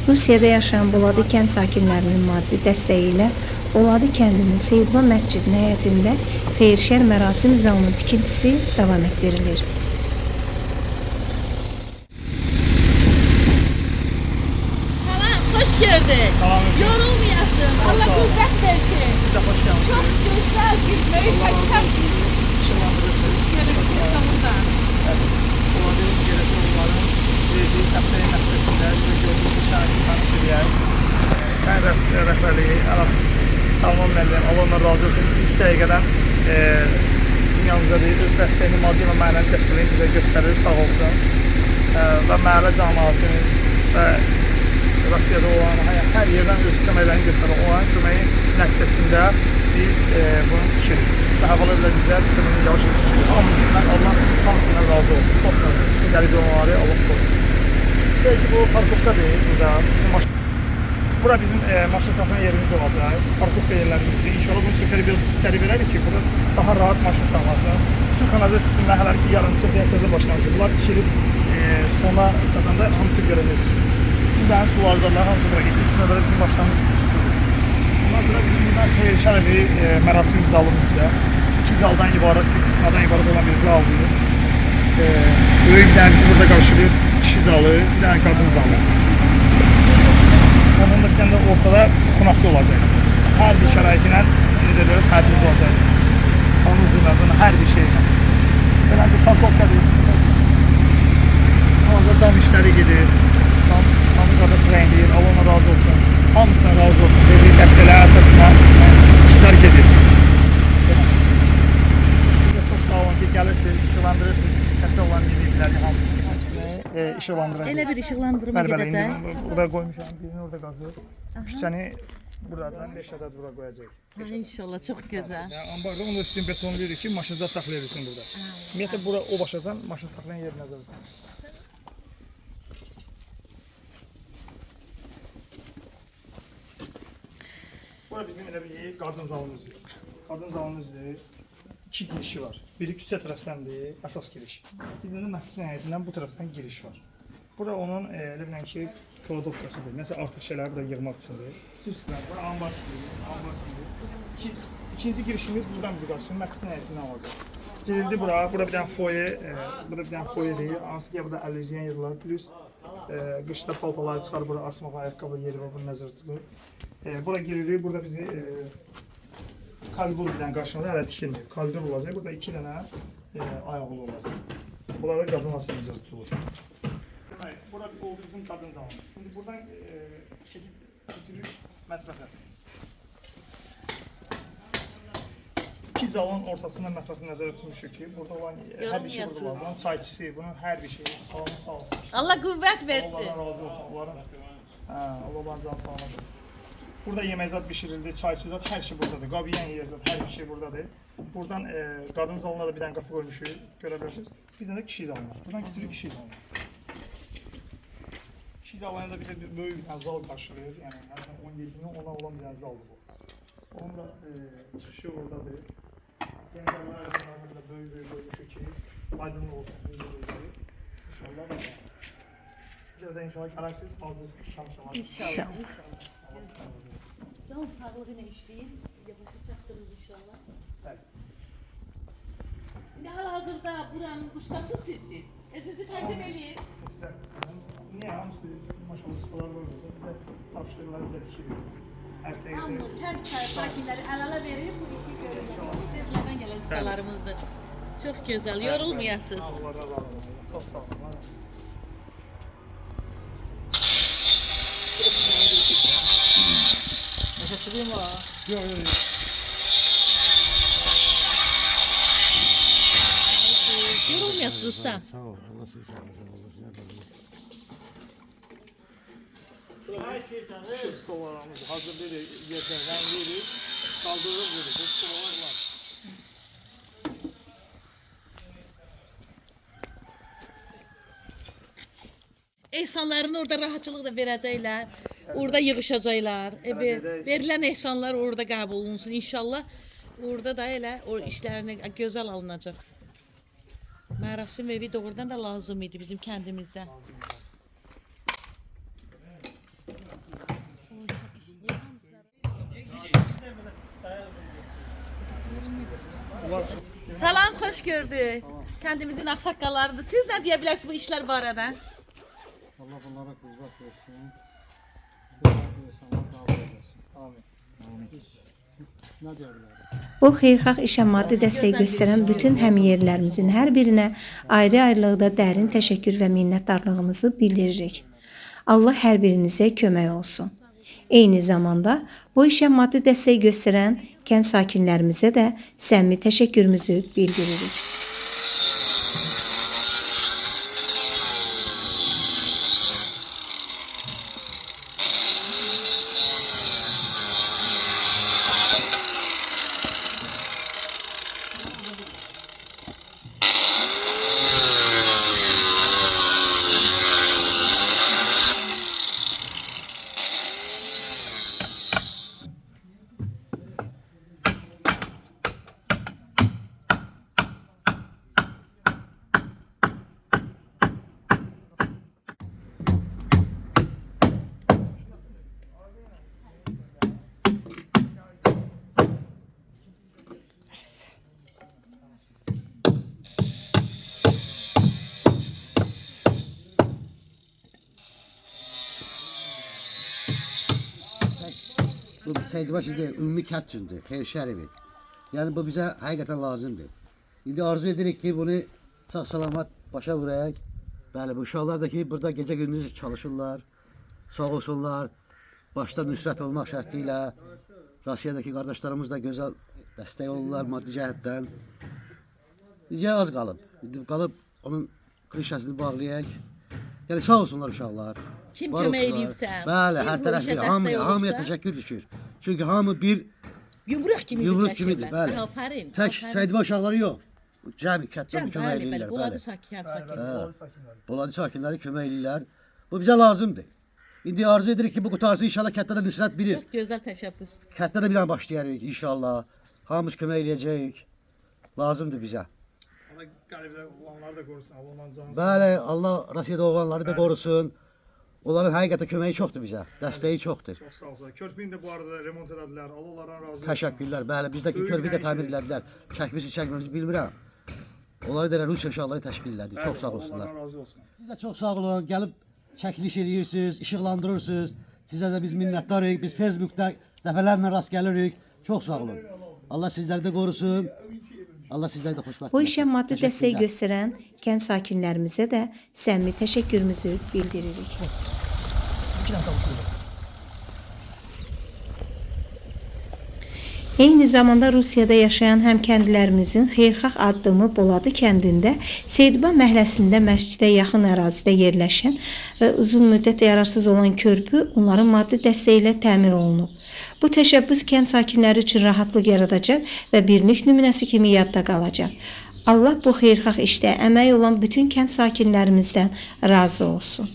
Rusiyada yaşayan Boladi kənd sakinlərinin maddi dəstəyi ilə Boladi kəndinin Seyidba məscidinin həyətində xeyirşər mərasim zalının tikintisi davam etdirilir. Salam, hoş gördük. Yorulmayasın. Allah kuvvet versin. Siz de hoş geldiniz. Çok güzel bir muhteşem bir görüntü buradan. Oladığım yönetmenlerin verdiği təsdiq nəticəsində gördüyünüz şahisi tanış edəyək. Mən rəhbərliyi Salman müəllim, Allah ona razı olsun. 3 dəqiqədən dünyamıza bir öz dəstəyini maddi və mənəvi dəstəyini bizə göstərir, sağ olsun. Və məhəllə cəmaatının və Rusiyada olan hər yerdən öz köməklərini göstərir. Onların köməyi nəticəsində biz bunu tikirik. Və havalı da bizə bütününü yavaş tikirik. Hamısından Allah hamısından razı olsun. Çox sağ olun. Gələcək onları Allah qorusun. Belki bu parkovka değil, burada bizim bura bizim maşın saxlayan yerimiz olacaq. Parkovka yerlərimizdir. İnşallah bunu sökəri biraz içəri verərik ki, burada daha rahat maşın saxlasın. Su kanalı sizinlə hələ ki yarım söhbəyə təzə başlamışıq. Bunlar tikilib sona çatanda hamısı görəcəksiniz. Güzel su varzalar hamısı bura getir. İçində belə bizim başlarımız düşdür. Bundan sonra bizim buradan xeyirşər bir mərasim zalımızda. 2 zaldan ibarət, olan bir zaldır. Böyük bir dənəsi burada qarşılıyor. Kişi zalı, bir dənə qadın zalı. Onun da kendi ortada xunası olacaq. Hər bir şəraitilə təchiz olacaq. Salon zırnazının hər bir şeylə. Belə bir parkovka deyil. Orada dam işləri gedir. Hamı kadar rəngli, Allah ona razı olsun. Hamısına razı olsun. Verdiği dəstələr əsasında işlər gedir. Çok sağ olun ki, gəlirsiniz, işıqlandırırsınız. Kəndə olan yenilikləri hamısını işıqlandıracaq. Elə bir işıqlandırma gedəcək. Burada qoymuşam, birini orada qazır. Küçəni buradan 5 ədəd bura qoyacaq. İnşallah, çok güzel. Ambarda onu üstün beton verir ki, maşınıza saxlayabilsin burada. Ümumiyyətlə, bura o başacan maşın saxlayan yer nəzərdə. Bura bizim elə bir qadın zalımızdır. Qadın zalımızdır. 2 girişi var. Biri küçə tərəfdəndir, əsas giriş. Bir də məscidin həyətindən bu tərəfdən giriş var. Bura onun elə bilən ki, kladovkasıdır. Nəsə artıq şeyləri burada yığmaq üçündür. Süslər var, ambar kimi. İkinci girişimiz buradan bizi qarşılayır, məscidin həyətindən alacaq. Girildi bura, bura bir dənə foye, burada bir dənə foye deyil. Hansı ki, burada əlüzyen yerlər, plus qışda paltaları çıxar, bura asmaq, ayaqqabı yeri var, bunu nəzər tutulur. Bura giririk, burada bizi koridor bir dənə qarşımıza hələ tikilmir. Koridor olacaq, burada 2 dənə ayaqlı olacaq. Bunlara qadın asıl nəzər tutulur. Bura oldu bizim qadın zamanımız. Şimdi buradan keçid bitirir mətbəxə. 2 zalın ortasında mətbəxi nəzərə tutmuşuq ki, burada olan hər bir şey burada var. Bunun çayçısı, bunun hər bir şeyi sağ olsun. Allah kuvvet versin. Allah razı olsun. Allah onların canı sağ olsun. Burada yemək zat bişirildi, çayçı zat, hər şey buradadır. Qabiyan yer zat, hər bir şey buradadır. Buradan qadın zalına da bir dənə qapı qoymuşuq, görə bilirsiniz. Bir dənə kişi zalına. Buradan keçirik kişi zalına. Kişi zalına da bize böyük bir dənə zal qarşılayır. Yəni, 17'nin ona olan bir dənə zaldır bu. Onun da çıxışı oradadır. Dənizallar arasında da böyük qoymuşuq ki, aydınlıq olsun. İnşallah. Bizə də inşallah gələrsiniz, hazır çalışmalar. İnşallah. Can sağlığına işleyin. Yapacaqdırız inşallah. Evet. Hal-hazırda buranın ustası sizsiniz. Sizi təqdim edeyim. Niye hamısı maşallah ustalar var burada. Bize tapşırırlar, bize tikiriyor. Her şeyi Amma kənd sakinləri əl-ələ verib bu işi görürlər. Cezlərdən gələn ustalarımızdır. Çox gözəl, yorulmayasınız. Allah razı olsun. Çok sağ olun. Çekileyim ha. Yok. Yorulmayasınız usta. Sağ ol. Allah sizi sağ olsun. Şu stolarımızı hazırlayırıq, yerdən rəngliyirik, qaldırırıq veririk. Bu stolar var. Ehsanların orada rahatçılıq da verəcəklər. Orada yığışacaqlar. Verilən ehsanlar orada qəbul olunsun inşallah. Orada da elə o işlərini gözəl alınacaq. Mərasim evi doğrudan da lazım idi bizim kəndimizdə. xoş gördük. Kəndimizin ağsaqqallarıdır. Siz nə deyə bilərsiniz bu işlər barədə? Allah bunlara qüvvət versin. Qüvvət versin, Allah qəbul edesin. Amin. Nə deyə bilərik? Bu xeyirxah işə maddi dəstək göstərən bütün həmyerlilərimizin hər birinə ayrı-ayrılıqda dərin təşəkkür və minnətdarlığımızı bildiririk. Allah hər birinizə kömək olsun. Eyni zamanda bu işə maddi dəstək göstərən kənd sakinlərimizə də səmimi təşəkkürümüzü bildiririk. Bu Seydibaşı deyil, ümumi kənd üçündür, xeyirşər evi. Yəni bu bizə həqiqətən lazımdır. İndi arzu edirik ki, bunu sağ-salamat başa vuraq. Bəli, bu uşaqlar da ki, burada gecə-gündüz çalışırlar, sağ olsunlar. Başda nüsrət olmaq şərti ilə Rusiyadakı qardaşlarımız da gözəl dəstək olurlar maddi cəhətdən. Bizə az qalıb. İndi qalıb onun krişəsini bağlayaq. Yəni sağ olsunlar uşaqlar. Kim var kömək olsunlar. eləyibsə, Bəli, kim hər bu tərəfli işə dəstək hamıya olubsa? təşəkkür düşür. Çünki hamı bir Yumruq kimi yumruq kimidir, bəli. Aferin. Tək Seydiba uşaqları yox. Cəmi kənddən kömək Bəli, eləyirlər. Boladı Bəli. sakin. Boladı sakinləri kömək eləyirlər. Bu bizə lazımdır. İndi arzu edirik ki, bu qutarsın inşallah kənddə də nüsrət bilir. Çox gözəl təşəbbüs. Kənddə də bir dənə başlayarıq inşallah. Hamımız kömək eləyəcəyik. Lazımdır bizə. Allah qəlibdə olanları da qorusun, Allah ondan cansın. Bəli, Allah Rusiyada olanları da qorusun. Onların həqiqətən köməyi çoxdur bizə. Dəstəyi çoxdur. Çox sağ olsun. Körpünü də bu arada remont elədilər. Allah onlardan razı olsun. Təşəkkürlər. Bəli, bizdəki Böyük körpü də həqiqət. təmir elədilər. Çəkmisi çəkməmizi bilmirəm. Onları da Rusiya uşaqları təşkil elədi. Çox sağ olsunlar. Allah razı olsun. Siz də çox sağ olun. Gəlib çəkiliş eləyirsiniz, işıqlandırırsınız. Sizə də biz minnətdarıq. Biz Facebookda dəfələrlə rast gəlirik. Çox sağ olun. Allah sizləri də qorusun. Allah sizləri də xoşbəxt Bu işə etsin. maddi dəstək Təşəkkürlər. göstərən kənd sakinlərimizə də səmimi təşəkkürümüzü bildiririk. Eyni zamanda Rusiyada yaşayan həmkəndlilərimizin xeyirxah addımı Boladı kəndində Seydiba məhəlləsində məscidə yaxın ərazidə yerləşən və uzun müddət yararsız olan körpü onların maddi dəstəyi ilə təmir olunub. Bu təşəbbüs kənd sakinləri üçün rahatlıq yaradacaq və birlik nümunəsi kimi yadda qalacaq. Allah bu xeyirxah işdə əməyi olan bütün kənd sakinlərimizdən razı olsun.